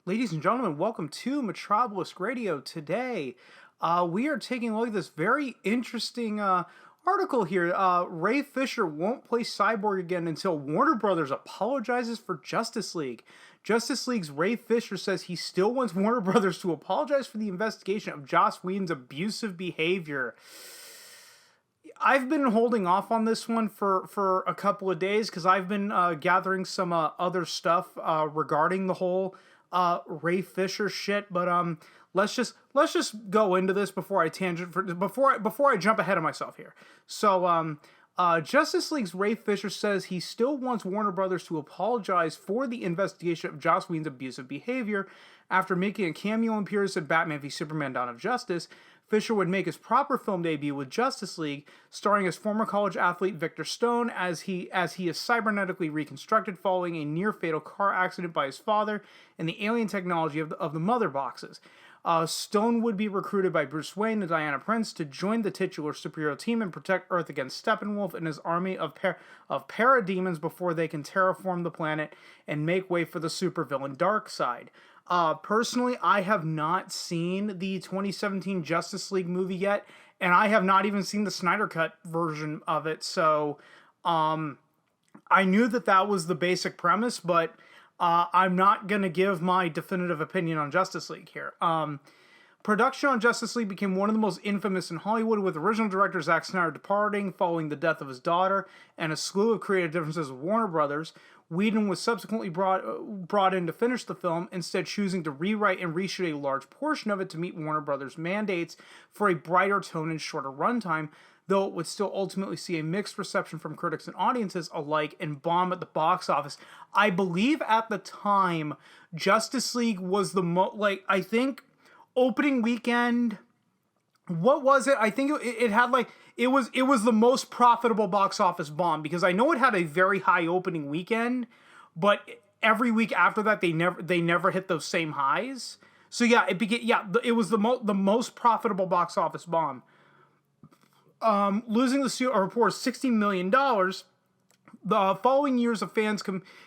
Ladies and gentlemen, welcome to Metropolis Radio. Today, we are taking a look at this very interesting article here. Ray Fisher won't play Cyborg again until Warner Brothers apologizes for Justice League. Justice League's Ray Fisher says he still wants Warner Brothers to apologize for the investigation of Joss Whedon's abusive behavior. I've been holding off on this one for a couple of days because I've been gathering some other stuff regarding the whole Ray Fisher shit. But let's just go into this before I jump ahead of myself here. So Justice League's Ray Fisher says he still wants Warner Brothers to apologize for the investigation of Joss Whedon's abusive behavior after making a cameo appearance in Batman v Superman: Dawn of Justice. Fisher would make his proper film debut with Justice League, starring as former college athlete Victor Stone as he is cybernetically reconstructed following a near-fatal car accident by his father and the alien technology of the mother boxes. Stone would be recruited by Bruce Wayne and Diana Prince to join the titular superhero team and protect Earth against Steppenwolf and his army of parademons before they can terraform the planet and make way for the supervillain Darkseid. Personally, I have not seen the 2017 Justice League movie yet, and I have not even seen the Snyder Cut version of it, so I knew that was the basic premise, but I'm not going to give my definitive opinion on Justice League here. Production on Justice League became one of the most infamous in Hollywood, with original director Zack Snyder departing following the death of his daughter and a slew of creative differences with Warner Brothers. Whedon was subsequently brought in to finish the film, instead choosing to rewrite and reshoot a large portion of it to meet Warner Brothers' mandates for a brighter tone and shorter runtime, though it would still ultimately see a mixed reception from critics and audiences alike and bomb at the box office. I believe at the time, Justice League was the I think opening weekend, what was it? I think it had it was the most profitable box office bomb, because I know it had a very high opening weekend, but every week after that they never hit those same highs. So yeah, it was the most profitable box office bomb. Losing the studio report $60 million. The following years of fans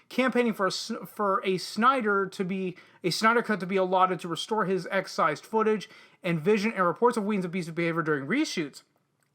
campaigning for a Snyder cut to be allotted to restore his excised footage and vision, and reports of Whedon's abusive behavior during reshoots.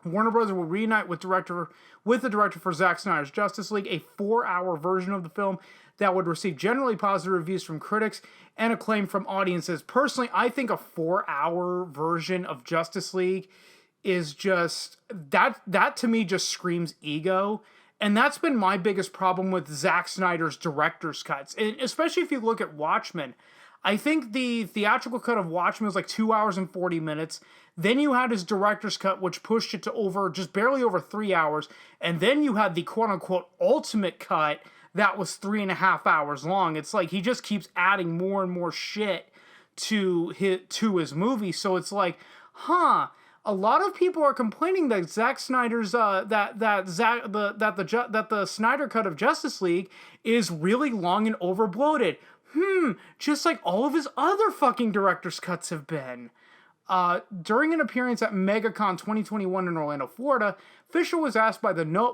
Warner Bros. Will reunite with the director for Zack Snyder's Justice League, a 4-hour version of the film that would receive generally positive reviews from critics and acclaim from audiences. Personally, I think a 4-hour version of Justice League is just that to me just screams ego. And that's been my biggest problem with Zack Snyder's director's cuts. And especially if you look at Watchmen. I think the theatrical cut of Watchmen was like 2 hours and 40 minutes. Then you had his director's cut, which pushed it to just barely over 3 hours. And then you had the quote-unquote ultimate cut that was 3.5 hours long. It's like he just keeps adding more and more shit to his movie. So it's like, a lot of people are complaining that Zack Snyder's that the Snyder cut of Justice League is really long and overbloated. Just like all of his other fucking director's cuts have been. During an appearance at MegaCon 2021 in Orlando, Florida, Fisher was asked by the No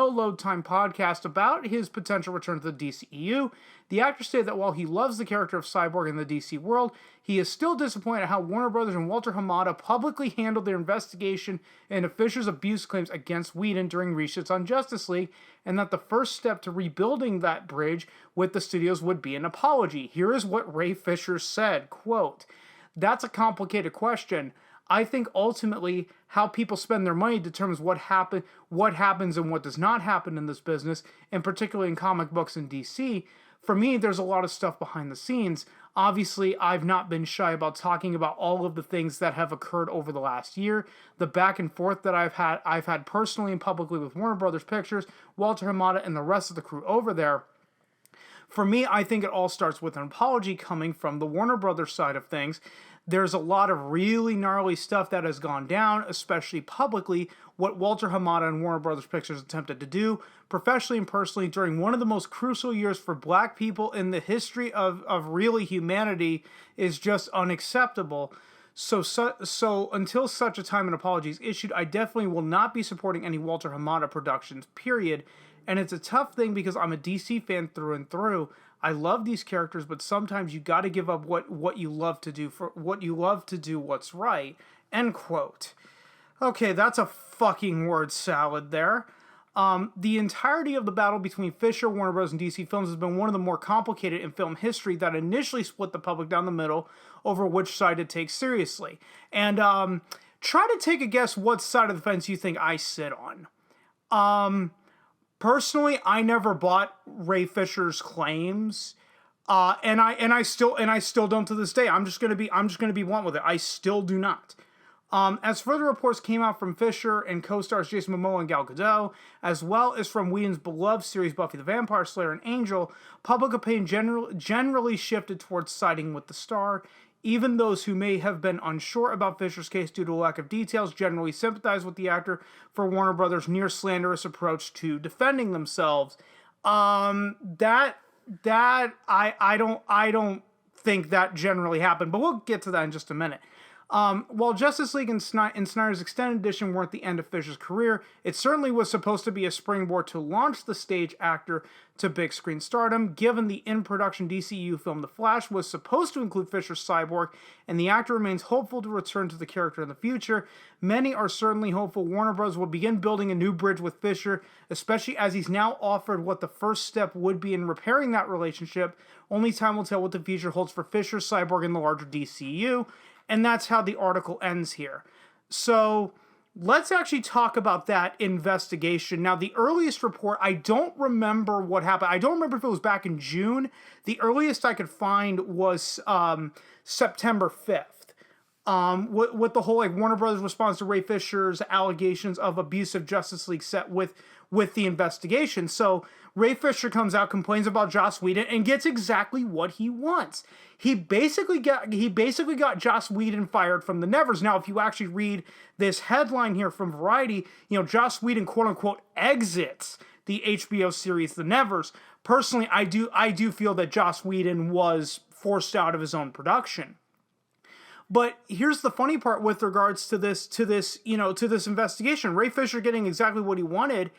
Load Time podcast about his potential return to the DCEU. The actor stated that while he loves the character of Cyborg in the DC world, he is still disappointed at how Warner Brothers and Walter Hamada publicly handled their investigation into Fisher's abuse claims against Whedon during reshoots on Justice League, and that the first step to rebuilding that bridge with the studios would be an apology. Here is what Ray Fisher said, quote, "That's a complicated question. I think ultimately how people spend their money determines what happens and what does not happen in this business, and particularly in comic books and DC. For me, there's a lot of stuff behind the scenes. Obviously, I've not been shy about talking about all of the things that have occurred over the last year, the back and forth that I've had personally and publicly with Warner Brothers Pictures, Walter Hamada, and the rest of the crew over there. For me, I think it all starts with an apology coming from the Warner Brothers side of things. There's a lot of really gnarly stuff that has gone down, especially publicly, what Walter Hamada and Warner Brothers Pictures attempted to do, professionally and personally, during one of the most crucial years for Black people in the history of really humanity, is just unacceptable. So until such a time an apology is issued, I definitely will not be supporting any Walter Hamada productions, period. And it's a tough thing because I'm a DC fan through and through. I love these characters, but sometimes you got to give up what you love to do for what you love to do what's right. End quote. Okay, that's a fucking word salad there. The entirety of the battle between Fisher, Warner Bros., and DC Films has been one of the more complicated in film history that initially split the public down the middle over which side to take seriously. And try to take a guess what side of the fence you think I sit on. Personally, I never bought Ray Fisher's claims, and I still don't to this day. I'm just gonna be blunt with it. I still do not. As further reports came out from Fisher and co-stars Jason Momoa and Gal Gadot, as well as from Whedon's beloved series Buffy the Vampire Slayer and Angel, public opinion generally shifted towards siding with the star. Even those who may have been unsure about Fisher's case due to a lack of details generally sympathize with the actor for Warner Brothers' near slanderous approach to defending themselves. I don't think that generally happened, but we'll get to that in just a minute. While Justice League and Snyder's Extended Edition weren't the end of Fisher's career, it certainly was supposed to be a springboard to launch the stage actor to big screen stardom. Given the in-production DCU film The Flash was supposed to include Fisher's Cyborg, and the actor remains hopeful to return to the character in the future, many are certainly hopeful Warner Bros. Will begin building a new bridge with Fisher, especially as he's now offered what the first step would be in repairing that relationship. Only time will tell what the future holds for Fisher, Cyborg, and the larger DCU. And that's how the article ends here. So let's actually talk about that investigation. Now, the earliest report, I don't remember what happened. I don't remember if it was back in June. The earliest I could find was September 5th. With the whole Warner Brothers response to Ray Fisher's allegations of abusive Justice League set with the investigation. So Ray Fisher comes out, complains about Joss Whedon, and gets exactly what he wants. He basically got Joss Whedon fired from the Nevers. Now, if you actually read this headline here from Variety, Joss Whedon quote unquote exits the HBO series The Nevers. Personally, I do feel that Joss Whedon was forced out of his own production. But here's the funny part with regards to this investigation. Ray Fisher getting exactly what he wanted,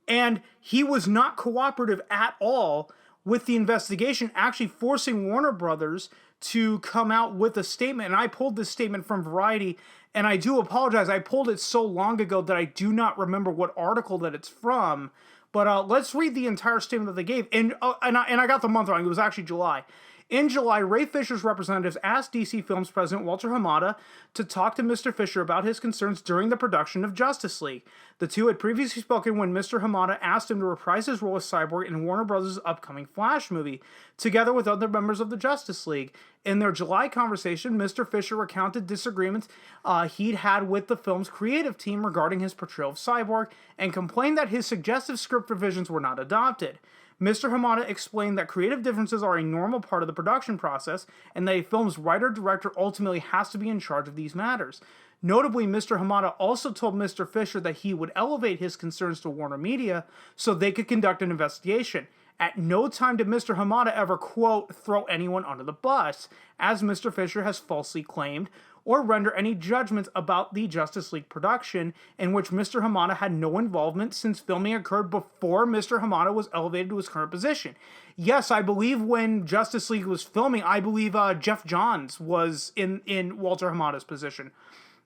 and he was not cooperative at all with the investigation, actually forcing Warner Brothers to come out with a statement. And I pulled this statement from Variety, and I do apologize. I pulled it so long ago that I do not remember what article that it's from. But let's read the entire statement that they gave. And I got the month wrong. It was actually July. In July, Ray Fisher's representatives asked DC Films president Walter Hamada to talk to Mr. Fisher about his concerns during the production of Justice League. The two had previously spoken when Mr. Hamada asked him to reprise his role as Cyborg in Warner Bros.' upcoming Flash movie, together with other members of the Justice League. In their July conversation, Mr. Fisher recounted disagreements he'd had with the film's creative team regarding his portrayal of Cyborg, and complained that his suggestive script revisions were not adopted. Mr. Hamada explained that creative differences are a normal part of the production process, and that a film's writer-director ultimately has to be in charge of these matters. Notably, Mr. Hamada also told Mr. Fisher that he would elevate his concerns to Warner Media so they could conduct an investigation. At no time did Mr. Hamada ever, quote, throw anyone under the bus, as Mr. Fisher has falsely claimed, or render any judgments about the Justice League production, in which Mr. Hamada had no involvement since filming occurred before Mr. Hamada was elevated to his current position. Yes, I believe when Justice League was filming, I believe Jeff Johns was in Walter Hamada's position.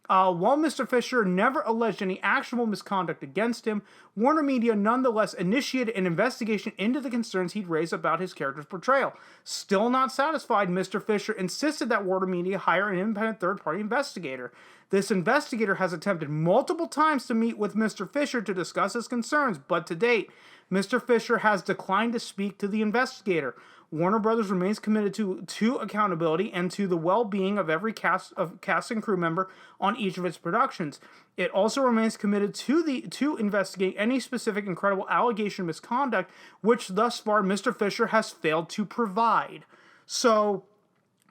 While Mr. Fisher never alleged any actionable misconduct against him, Warner Media nonetheless initiated an investigation into the concerns he'd raised about his character's portrayal. Still not satisfied, Mr. Fisher insisted that Warner Media hire an independent third-party investigator. This investigator has attempted multiple times to meet with Mr. Fisher to discuss his concerns, but to date, Mr. Fisher has declined to speak to the investigator. Warner Brothers remains committed to accountability and to the well-being of every cast and crew member on each of its productions. It also remains committed to investigate any specific incredible allegation of misconduct, which thus far Mr. Fisher has failed to provide. So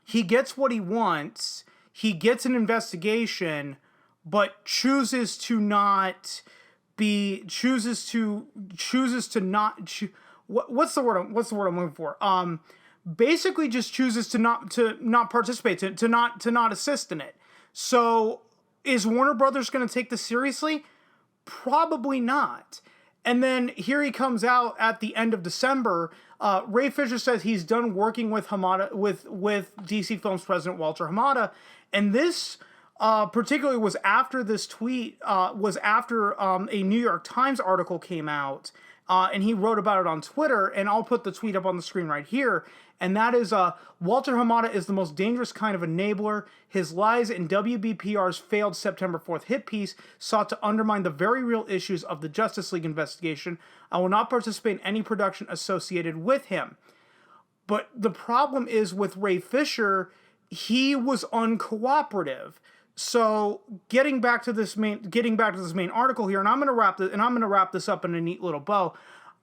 he gets what he wants. He gets an investigation, but chooses to not. What's the word I'm looking for? Basically just chooses to not participate, to not assist in it. So is Warner Brothers going to take this seriously? Probably not. And then here he comes out at the end of December. Ray Fisher says he's done working with Hamada, with DC Films president Walter Hamada, and this particularly was after this tweet was after a New York Times article came out, and he wrote about it on Twitter. And I'll put the tweet up on the screen right here. And that is, Walter Hamada is the most dangerous kind of enabler. His lies in WBPR's failed September 4th hit piece sought to undermine the very real issues of the Justice League investigation. I will not participate in any production associated with him. But the problem is with Ray Fisher, he was uncooperative. So getting back to this main article here, and I'm gonna wrap this up in a neat little bow.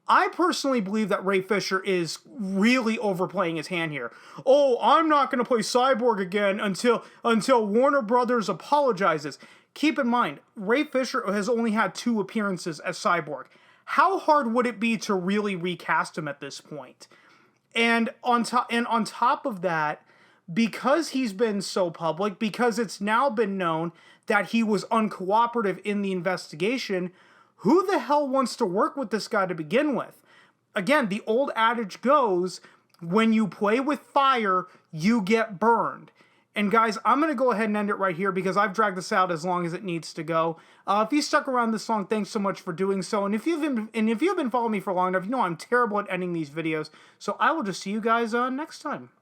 I personally believe that Ray Fisher is really overplaying his hand here. Oh, I'm not going to play Cyborg again until Warner Brothers apologizes. Keep in mind, Ray Fisher has only had 2 appearances as Cyborg. How hard would it be to really recast him at this point? And on top of that, because he's been so public, because it's now been known that he was uncooperative in the investigation, who the hell wants to work with this guy to begin with? Again, the old adage goes, when you play with fire, you get burned. And guys, I'm going to go ahead and end it right here because I've dragged this out as long as it needs to go. If you stuck around this long, thanks so much for doing so. And if you've been following me for long enough, you know I'm terrible at ending these videos. So I will just see you guys next time.